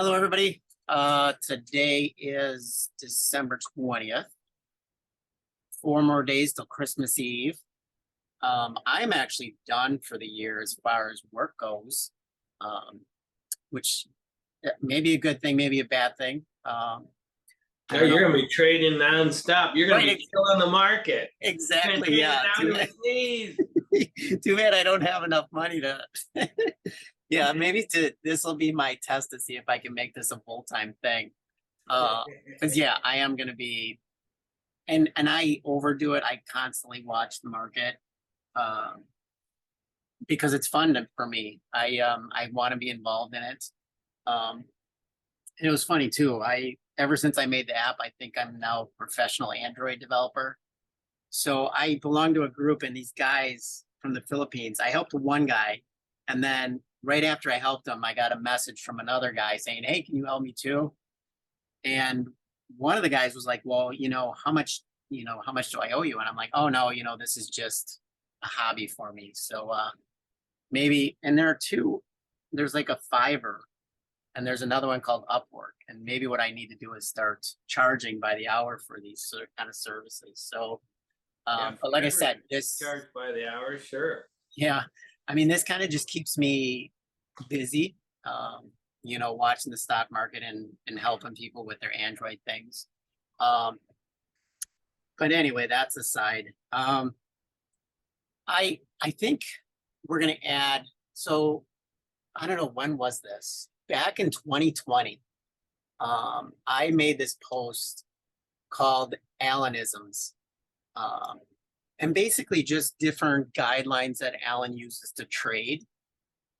Hello, everybody. Today is December 20th. 4 more days till Christmas Eve. I'm actually done for the year as far as work goes, which may be a good thing, maybe a bad thing. You're going to be trading nonstop. You're going to be killing the market. Exactly, yeah. Down to his knees. Too bad I don't have enough money to. Yeah, maybe this will be my test to see if I can make this a full-time thing. Because yeah, I am going to be, and I overdo it. I constantly watch the market, because it's fun for me. I want to be involved in it. And it was funny too. Ever since I made the app, I think I'm now a professional Android developer. So I belong to a group, and these guys from the Philippines, I helped one guy, and then right after I helped him, I got a message from another guy saying, "Hey, can you help me too?" And one of the guys was like, "Well, how much do I owe you?" And I'm like, "Oh no, this is just a hobby for me." So maybe, and there are two, there's like a Fiverr, and there's another one called Upwork. And maybe what I need to do is start charging by the hour for these kind of services. So, but like I said, this charge by the hour, sure. Yeah, I mean, this kind of just keeps me busy, watching the stock market and helping people with their Android things. But anyway, that's aside. I think we're gonna add. So I don't know, when was this? Back in 2020, I made this post called Alanisms. And basically just different guidelines that Alan uses to trade.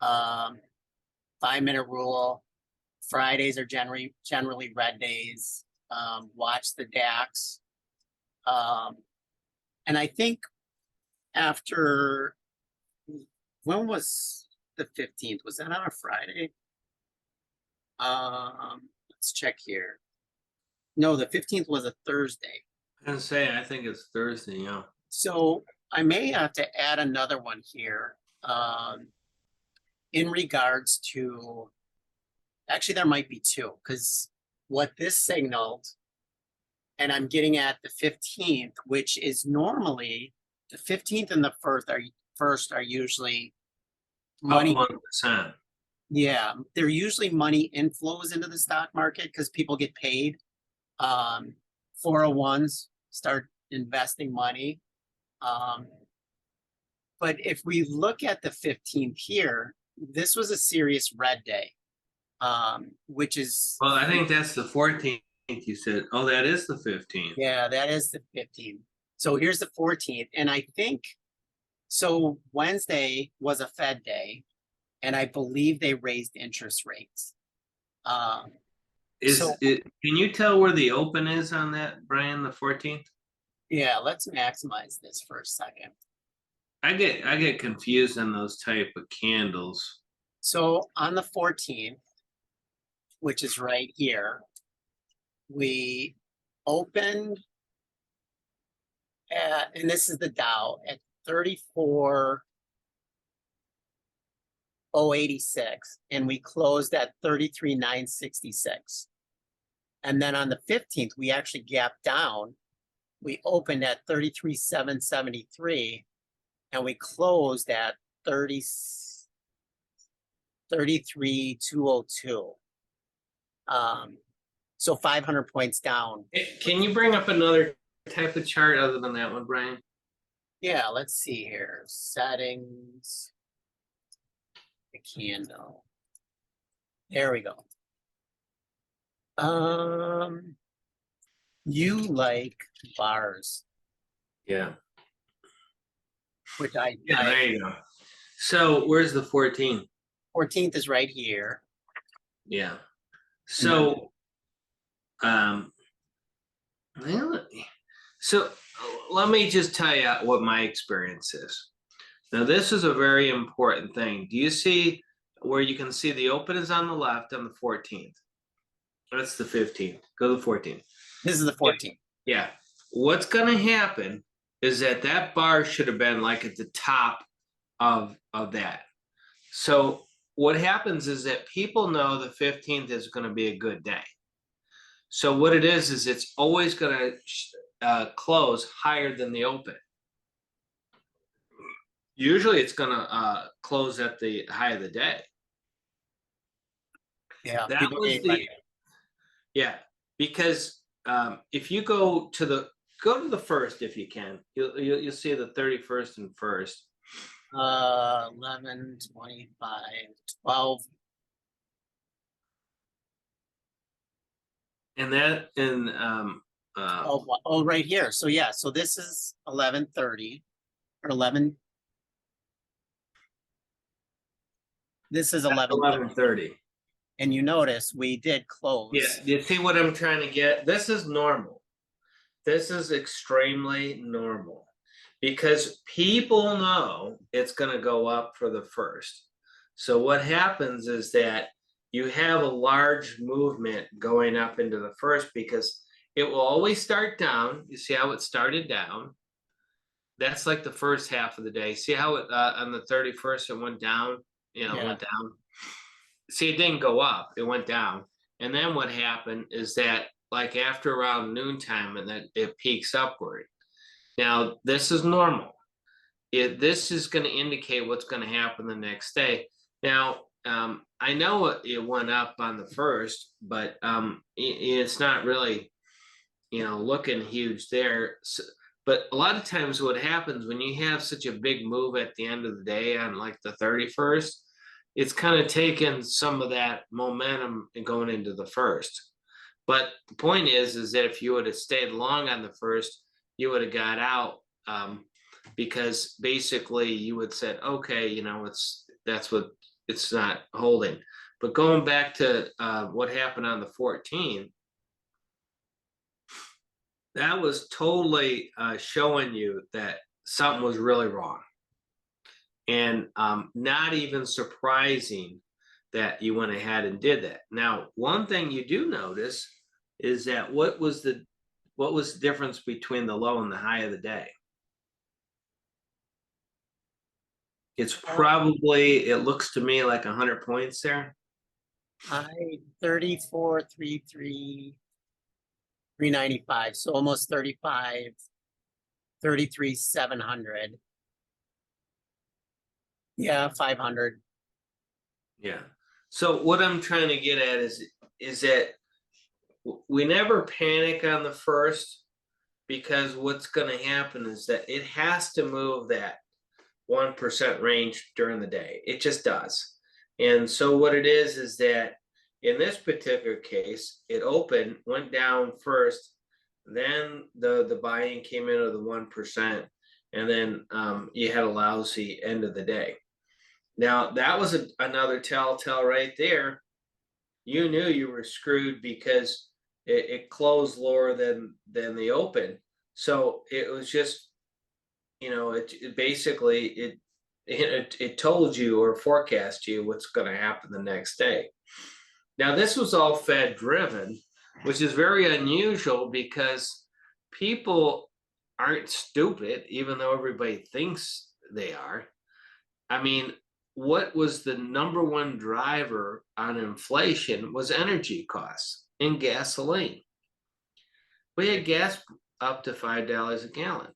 5-minute rule. Fridays are generally red days. Watch the DAX. And I think after, when was the 15th? Was that on a Friday? Let's check here. No, the 15th was a Thursday. I was gonna say, I think it's Thursday, yeah. So I may have to add another one here, in regards to, actually there might be two, because what this signaled, and I'm getting at the 15th, which is normally the 15th and the first are usually money. 1%. Yeah, they're usually money inflows into the stock market because people get paid. 401s start investing money. But if we look at the 15th here, this was a serious red day, which is... Well, I think that's the 14th you said. Oh, that is the 15th. Yeah, that is the 15th. So here's the 14th. And I think, so Wednesday was a Fed day, and I believe they raised interest rates. Can you tell where the open is on that, Brian, the 14th? Yeah, let's maximize this for a second. I get confused on those type of candles. So on the 14th, which is right here, we opened at, and this is the Dow, at 34,086, and we closed at 33,966. And then on the 15th, we actually gapped down. We opened at 33,773, and we closed at 33,202. So 500 points down. Can you bring up another type of chart other than that one, Brian? Yeah, let's see here. Settings. The candle. There we go. You like bars. Yeah. Which there you go. So where's the 14th? 14th is right here. Yeah. So let me just tell you what my experience is. Now, this is a very important thing. Do you see where you can see the open is on the left on the 14th? That's the 15th. Go to the 14th. This is the 14th. Yeah. What's going to happen is that bar should have been like at the top of that. So what happens is that people know the 15th is going to be a good day. So what it is it's always going to close higher than the open. Usually it's going to close at the high of the day. Yeah, That people was get the ready. yeah, because if you go to the first if you can, you'll see the 31st and first. 11, 25, 12. And that and Oh, right here. So yeah, so this is 11:30 or 11. This is 11:30. 11:30. And you notice we did close. Yeah, you see what I'm trying to get? This is normal. This is extremely normal because people know it's going to go up for the first. So what happens is that you have a large movement going up into the first because it will always start down. You see how it started down? That's like the first half of the day. See how it on the 31st it went down? You know, it Yeah. went down. See, it didn't go up, it went down. And then what happened is that like after around noontime and then it peaks upward. Now, this is normal. This is going to indicate what's going to happen the next day. Now, I know it went up on the first, but it's not really, looking huge there. So, but a lot of times what happens when you have such a big move at the end of the day on like the 31st, it's kind of taken some of that momentum and going into the first. But the point is that if you would have stayed long on the first, you would have got out because basically you would said, okay, it's not holding. But going back to what happened on the 14th, that was totally showing you that something was really wrong. And not even surprising that you went ahead and did that. Now, one thing you do notice is that what was the difference between the low and the high of the day? It's probably, it looks to me like 100 points there. High 34, 395. So almost 35, 33, 700. Yeah, 500. Yeah. So what I'm trying to get at is that we never panic on the first, because what's going to happen is that it has to move that 1% range during the day. It just does. And so what it is that in this particular case, it opened, went down first, then the buy-in came in of the 1%, and then you had a lousy end of the day. Now, that was another telltale right there. You knew you were screwed because it closed lower than the open. So it was just, it basically it told you or forecast you what's going to happen the next day. Now, this was all Fed driven, which is very unusual because people aren't stupid, even though everybody thinks they are. I mean, what was the number one driver on inflation was energy costs and gasoline. We had gas up to $5 a gallon.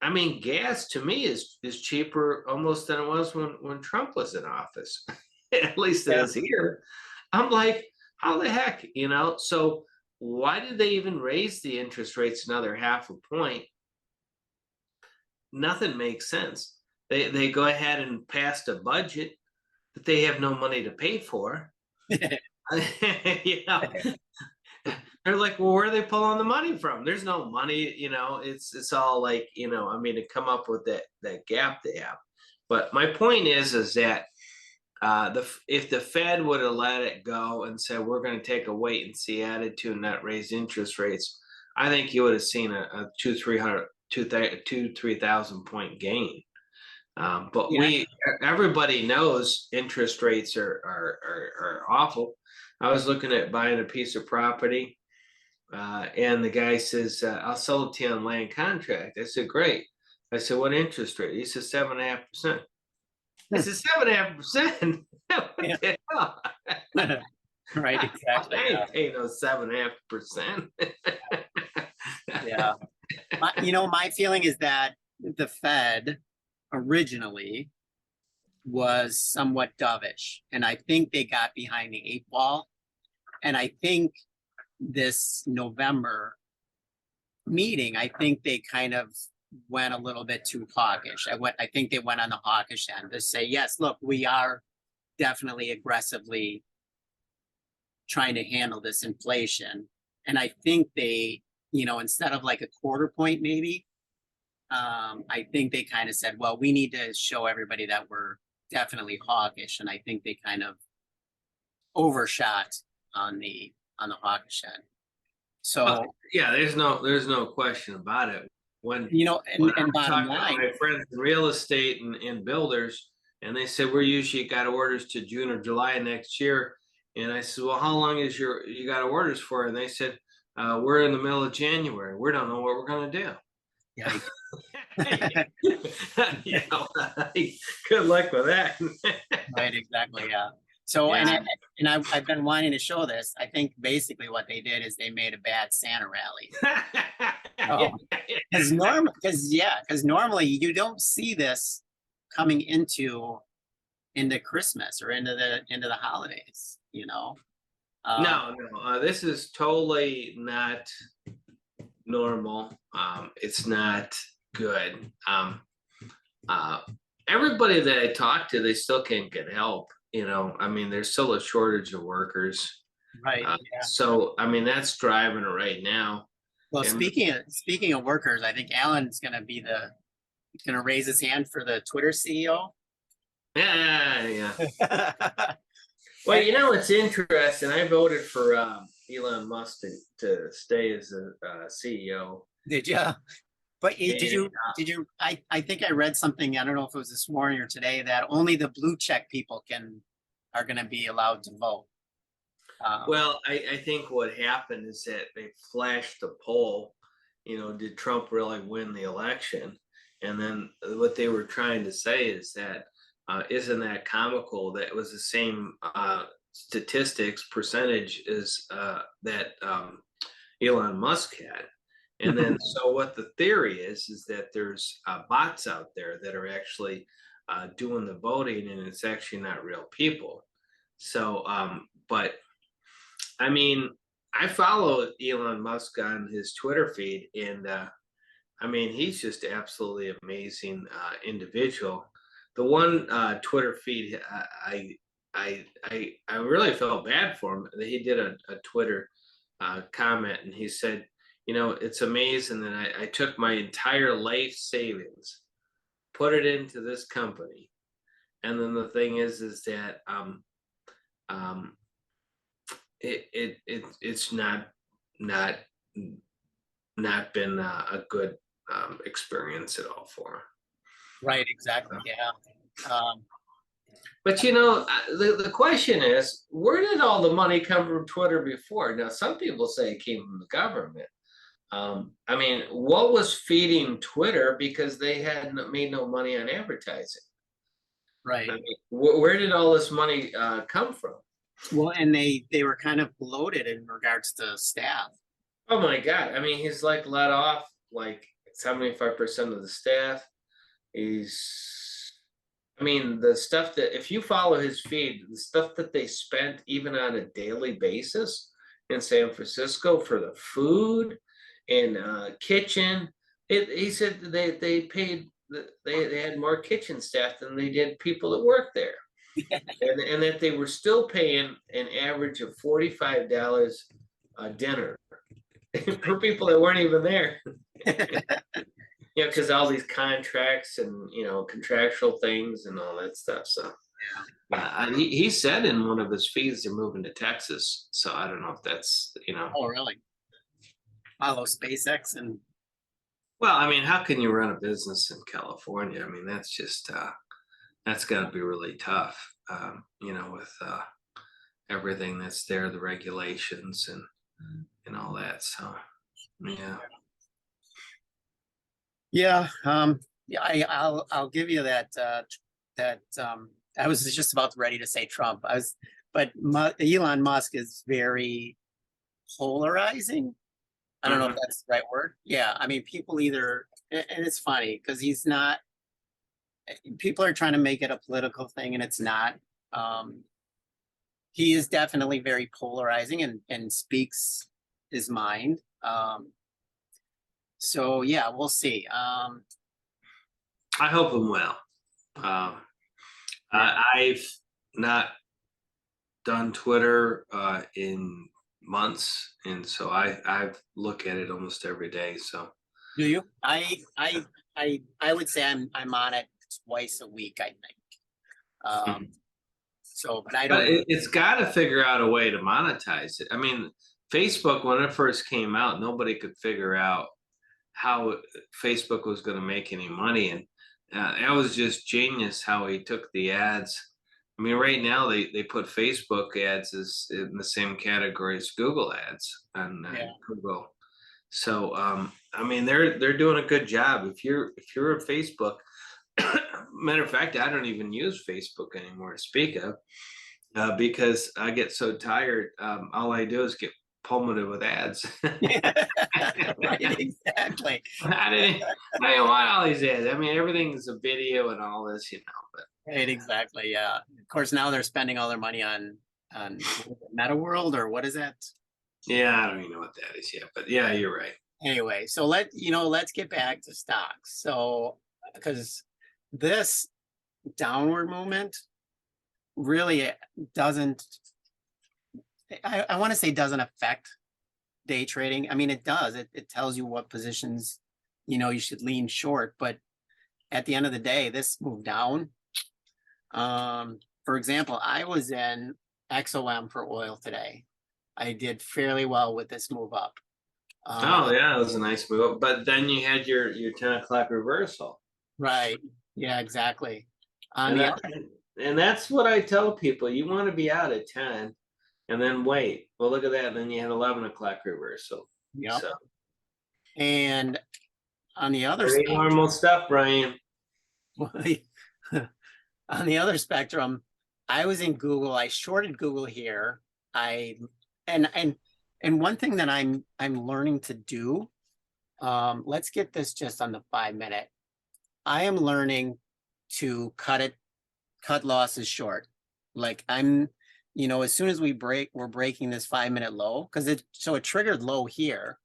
I mean, gas to me is cheaper almost than it was when Trump was in office. At least it is here. I'm like, how the heck, So why did they even raise the interest rates another 0.5 point? Nothing makes sense. They go ahead and passed a budget that they have no money to pay for. They're like, well, where are they pulling the money from? There's no money, it's all like, to come up with that gap they have. But my point is that if the Fed would have let it go and said, we're going to take a wait and see attitude and not raise interest rates, I think you would have seen a 2,000-3,000 point gain. But everybody knows interest rates are awful. I was looking at buying a piece of property, and the guy says, I'll sell it to you on land contract. I said, great. I said, what interest rate? He said 7.5%. I said, 7.5%? Yeah. the hell? Right, exactly. I Yeah. ain't paying no 7.5%. Yeah. My feeling is that the Fed originally was somewhat dovish, and I think they got behind the 8 ball. And I think this November meeting, I think they kind of went a little bit too hawkish. I think they went on the hawkish end to say, yes, look, we are definitely aggressively trying to handle this inflation. And I think they, instead of like a quarter point, maybe, I think they kind of said, well, we need to show everybody that we're definitely hawkish. And I think they kind of overshot on the hawkish end. So, Well, yeah, there's no question about it. When and I'm bottom talking to line, my friends in real estate and builders, and they said we're usually got orders to June or July next year. And I said, well, how long is you got orders for? And they said, we're in the middle of January. We don't know what we're gonna do. yeah, Good luck with that. right, exactly, yeah. So, Yeah. and I've been wanting to show this. I think basically what they did is they made a bad Santa rally. Oh, because normally you don't see this coming into Christmas or into the holidays, No, this is totally not normal. It's not good. Everybody that I talk to, they still can't get help. I mean, there's still a shortage of workers. right, yeah. So, I mean, that's driving it right now. Well, And- speaking of workers, I think Alan's gonna raise his hand for the Twitter CEO. Yeah. Well, it's interesting. I voted for Elon Musk to stay as a CEO. Did you? But did you? And, I think I read something. I don't know if it was this morning or today that only the blue check people are going to be allowed to vote. Well, I think what happened is that they flashed the poll. Did Trump really win the election? And then what they were trying to say is that isn't that comical that it was the same statistics percentage as that Elon Musk had. And then, so what the theory is that there's bots out there that are actually doing the voting, and it's actually not real people. So, but I mean, I follow Elon Musk on his Twitter feed, and I mean, he's just absolutely amazing individual. The one Twitter feed I really felt bad for him. He did a Twitter comment, and he said, it's amazing that I took my entire life savings, put it into this company, and then the thing is that it's not been a good experience at all for him. Right. Exactly. Yeah. But the question is, where did all the money come from Twitter before? Now, some people say it came from the government. I mean, what was feeding Twitter because they had made no money on advertising? Right. I mean, where did all this money come from? Well, and they were kind of bloated in regards to staff. Oh my God! I mean, he's like let off like 75% of the staff. I mean, the stuff that if you follow his feed, the stuff that they spent even on a daily basis in San Francisco for the food and kitchen, he said they paid they had more kitchen staff than they did people that work there, and that they were still paying an average of $45 a dinner for people that weren't even there. Because all these contracts and contractual things and all that stuff. So he said in one of his feeds they're moving to Texas. So I don't know if that's Oh, really? Follow SpaceX and. Well, I mean, how can you run a business in California? I mean, that's just that's got to be really tough. With everything that's there, the regulations and all that. So yeah. Yeah, yeah, I'll give you that I was just about ready to say Trump. But Elon Musk is very polarizing. I don't know if Mhm. that's the right word. Yeah, I mean, people either, and it's funny because he's not. People are trying to make it a political thing, and it's not. Um, he is definitely very polarizing and speaks his mind. So yeah, we'll see. I hope I'm well. Um, Yeah, I've not done Twitter in months, and so I look at it almost every day. So do you? I would say I'm on it twice a week, I think. Um, Mhm. so, but I But don't. it's got to figure out a way to monetize it. I mean, Facebook, when it first came out, nobody could figure out how Facebook was going to make any money, and that was just genius how he took the ads. I mean, right now they put Facebook ads as in the same category as Google ads on Yeah, Google. So I mean, they're doing a good job. If you're a Facebook, matter of fact, I don't even use Facebook anymore to speak of because I get so tired. All I do is get plummeted with ads. right, exactly. I didn't. I didn't want all these ads. I mean, everything's a video and all this, But Right, exactly. Yeah. Of course, now they're spending all their money on Meta World or what is that? yeah, I don't even know what that is yet. But yeah, you're right. Anyway, so let's get back to stocks. So because this downward movement really doesn't, I want to say doesn't affect day trading. I mean, it does. It tells you what positions, you should lean short, but at the end of the day, this moved down. For example, I was in XOM for oil today. I did fairly well with this move up. Oh Um, yeah, it was a nice move. But then you had your 10 o'clock reversal, right. Yeah, exactly. On and the that other, and that's what I tell people. You want to be out at 10, and then wait. Well, look at that. And then you had 11 o'clock reversal. yep. So And on the other very normal spectrum, stuff, Brian. on the other spectrum, I was in Google. I shorted Google here. I and and and one thing that I'm learning to do. Let's get this just on the 5 minute. I am learning to cut losses short. Like as soon as we're breaking this 5 minute low because it triggered low here,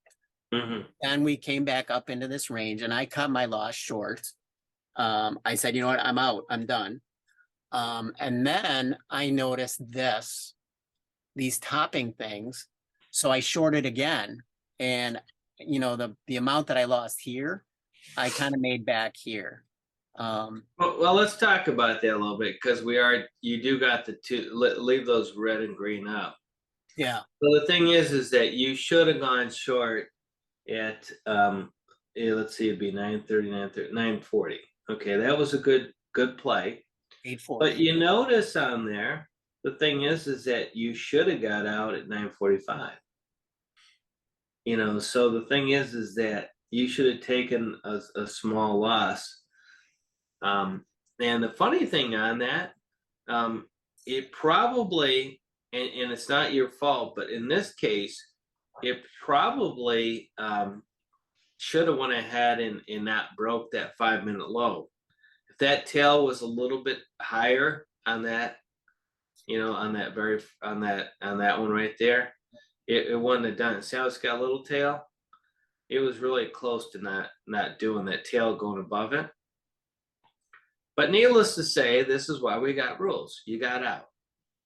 Hmm. and we came back up into this range, and I cut my loss short. I said, you know what, I'm out, I'm done. And then I noticed these topping things, so I shorted again, and the amount that I lost here, I kind of made back here. Um, Well, let's talk about that a little bit because you do got the two, leave those red and green up. yeah, So the thing is that you should have gone short at, let's see, it'd be 9:30, 9:40. Okay, that was a good play. But 840. you notice on there, the thing is that you should have got out at 9:45. So the thing is that you should have taken a small loss. And the funny thing on that, it probably, and it's not your fault, but in this case, it probably should have went ahead and not broke that 5 minute low. If that tail was a little bit higher on that, on that one right there, it wouldn't have done it. See how it's got a little tail? It was really close to not doing that tail going above it. But needless to say, this is why we got rules. You got out.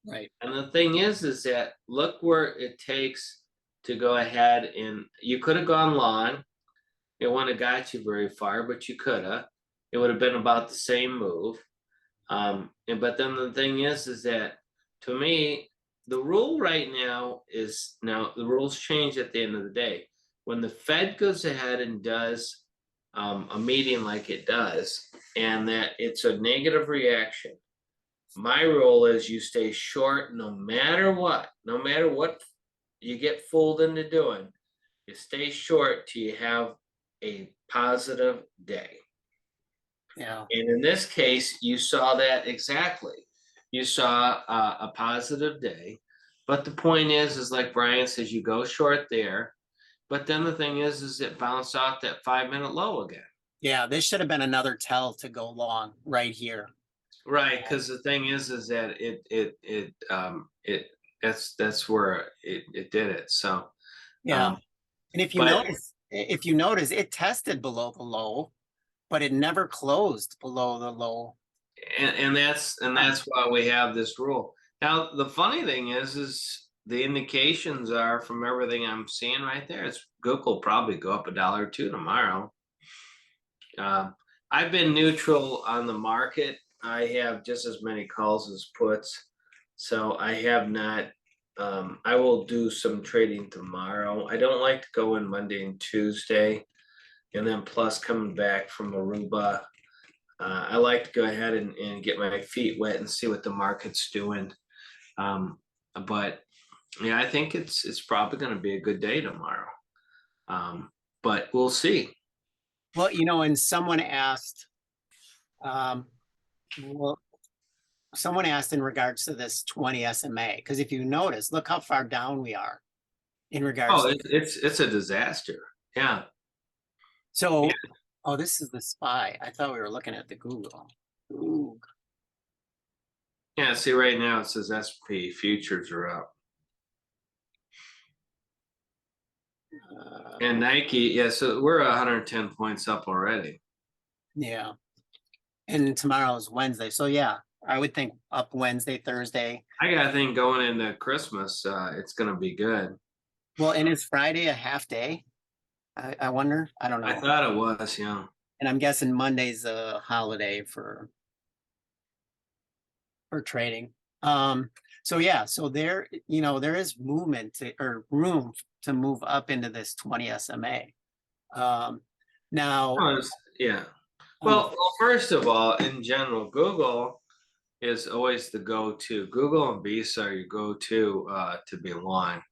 Right. And the thing is that look where it takes to go ahead, and you could have gone long. It wouldn't have got you very far, but you could have. It would have been about the same move. But then the thing is that to me, the rule right now is, now the rules change at the end of the day. When the Fed goes ahead and does a meeting like it does, and that it's a negative reaction, my rule is you stay short no matter what. No matter what you get fooled into doing, you stay short till you have a positive day. Yeah. And in this case, you saw that exactly. you saw a positive day. But the point is like Brian says, you go short there. But then the thing is it bounced off that 5-minute low again. Yeah, this should have been another tell to go long right here. Right, because the thing is that that's where it did it. So, Yeah. And but if you notice, it tested below the low, but it never closed below the low. and that's why we have this rule. Now, the funny thing is the indications are from everything I'm seeing right there. It's Google will probably go up $1 or $2 tomorrow. I've been neutral on the market. I have just as many calls as puts, so I have not. I will do some trading tomorrow. I don't like to go in Monday and Tuesday, and then plus coming back from Aruba. I like to go ahead and get my feet wet and see what the market's doing. But yeah, I think it's probably going to be a good day tomorrow. But we'll see. Well, and someone asked, well, someone asked in regards to this 20 SMA, because if you notice, look how far down we are in regards. Oh, it's a disaster. Yeah. So, Yeah. oh, this is the SPY. I thought we were looking at the Google. Ooh. Yeah, see right now it says SP futures are up. And Nike, yeah, so we're 110 points up already. Yeah. And tomorrow's Wednesday. So yeah, I would think up Wednesday, Thursday. I got a thing going into Christmas. It's gonna be good. Well, and is Friday a half day? I wonder. I don't know. I thought it was, yeah. And I'm guessing Monday's a holiday for trading. So yeah, so there, there is movement or room to move up into this 20 SMA. Now, Yeah. Well, first of all, in general, Google is always the go-to. Google and Visa are your go-to to be long.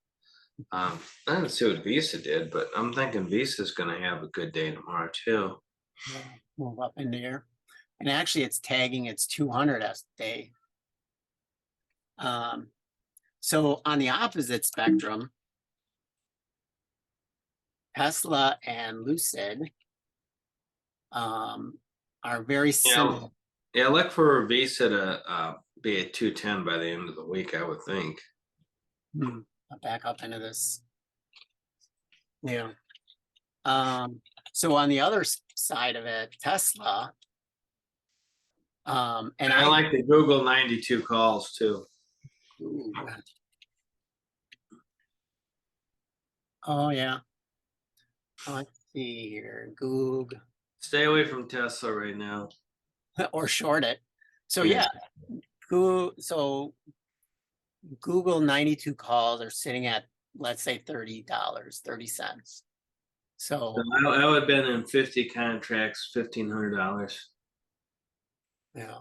I didn't see what Visa did, but I'm thinking Visa's going to have a good day tomorrow too. move up into here, and actually, it's tagging its 200 day. So on the opposite spectrum, Tesla and Lucid are very similar. Yeah, look for Visa to be at 210 by the end of the week, I would think. I'll back up into this. Yeah. So on the other side of it, Tesla. And I like the Google 92 calls too. Ooh. Oh yeah. Let's see here. GOOG. Stay away from Tesla right now. Or short it. So yeah. Google, so Google 92 calls are sitting at, let's say, $30, 30 cents. So I would have been in 50 contracts, $1,500. yeah.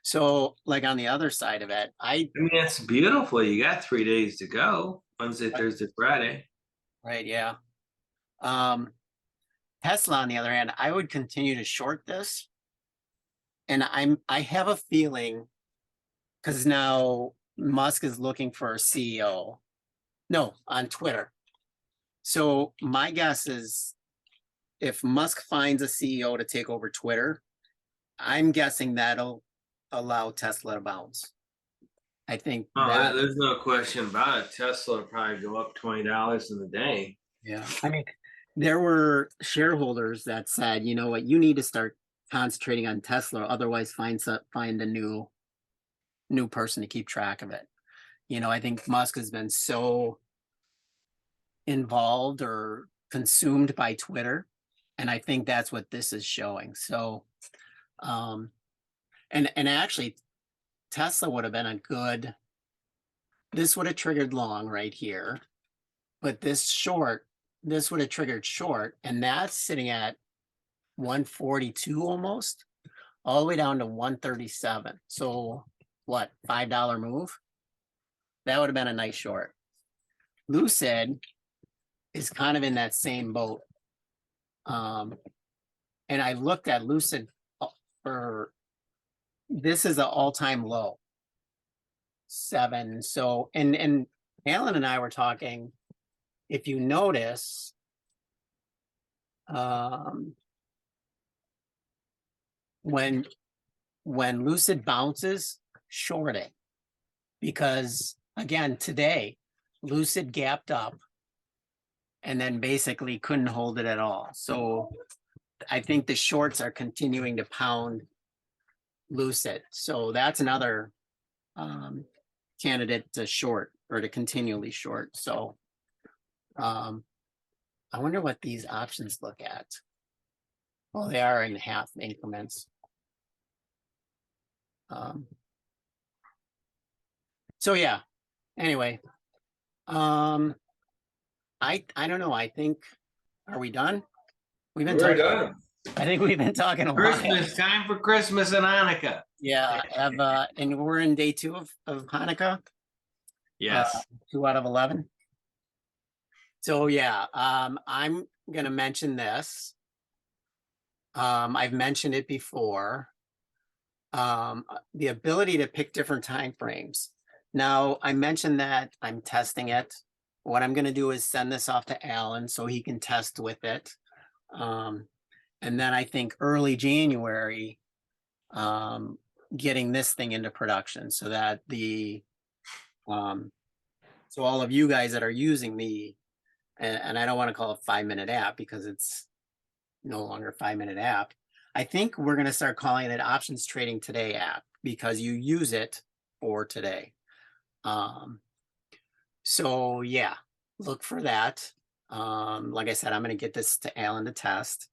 So like on the other side of it, I mean, that's beautiful. You got 3 days to go. Wednesday, Thursday, Friday. Right, yeah. Tesla, on the other hand, I would continue to short this. And I have a feeling, because now Musk is looking for a CEO. No, on Twitter. So my guess is if Musk finds a CEO to take over Twitter, I'm guessing that'll allow Tesla to bounce. I think there's no question about it. Tesla will probably go up $20 in a day. Yeah. I mean, there were shareholders that said, you know what, you need to start concentrating on Tesla, otherwise find a new person to keep track of it. I think Musk has been so involved or consumed by Twitter, and I think that's what this is showing. So, and actually, Tesla would have been a good. This would have triggered long right here, but this would have triggered short, and that's sitting at 142 almost, all the way down to 137. So what, $5 move? That would have been a nice short. Lucid is kind of in that same boat. And I looked at Lucid for, this is an all-time low. 7. So, and Alan and I were talking, if you notice, when Lucid bounces, short it. Because again, today, Lucid gapped up and then basically couldn't hold it at all. So I think the shorts are continuing to pound Lucid. So that's another candidate to short or to continually short. So I wonder what these options look at. Well, they are in half increments. So yeah, anyway, I don't know. I think, are we done? We've been We're talking. done. I think we've been talking a while. Christmas, time for Christmas and Hanukkah. Yeah, and we're in day 2 of Hanukkah. Yes. 2 out of 11. So yeah, I'm gonna mention this. I've mentioned it before. The ability to pick different time frames. Now, I mentioned that I'm testing it. What I'm gonna do is send this off to Alan so he can test with it. And then I think early January, getting this thing into production so that so all of you guys that are using the, and I don't want to call it 5-minute app because it's no longer a 5-minute app. I think we're going to start calling it options trading today app because you use it for today. So yeah, look for that. Like I said, I'm going to get this to Alan to test.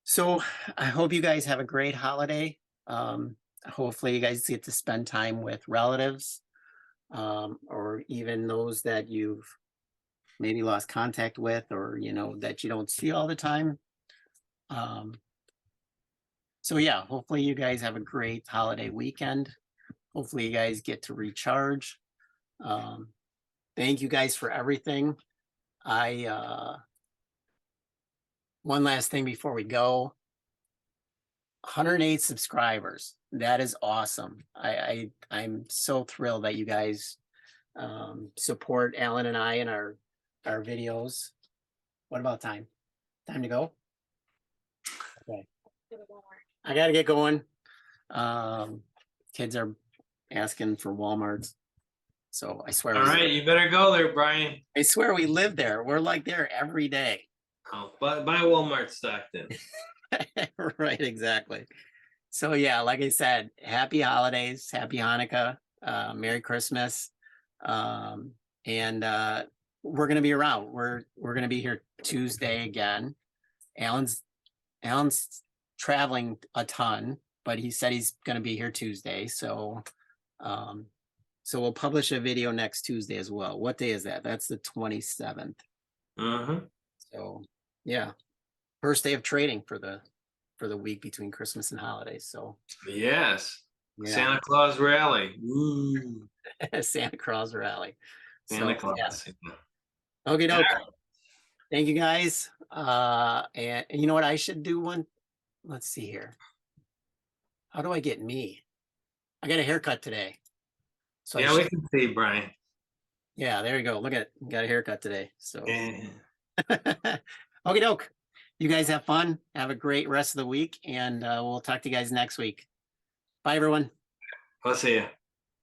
So I hope you guys have a great holiday. Hopefully you guys get to spend time with relatives, or even those that you've maybe lost contact with, or, you know, that you don't see all the time. So yeah, hopefully you guys have a great holiday weekend. Hopefully you guys get to recharge. Thank you guys for everything. One last thing before we go. 108 subscribers. That is awesome. I'm so thrilled that you guys support Alan and I in our videos. What about time? Time to go? Okay. I gotta get going. Kids are asking for Walmarts. So I swear. All right, you better go there, Brian. I swear we live there. We're like there every day. Oh, buy Walmart stock then. Right, exactly. So yeah, like I said, happy holidays, happy Hanukkah, Merry Christmas. And we're gonna be around. We're gonna be here Tuesday again. Alan's traveling a ton, but he said he's gonna be here Tuesday. So so we'll publish a video next Tuesday as well. What day is that? That's the 27th. So yeah, first day of trading for the week between Christmas and holidays. So yes, yeah. Santa Claus rally. Woo. Santa Claus rally. Santa Claus. Yeah. Okay, doke. Thank you guys. And you know what I should do one? Let's see here. How do I get me? I got a haircut today. So yeah, we can see Brian. Yeah, there you go. Look at it. Got a haircut today. So Yeah. okay, doke. You guys have fun. Have a great rest of the week, and we'll talk to you guys next week. Bye, everyone. I'll see you.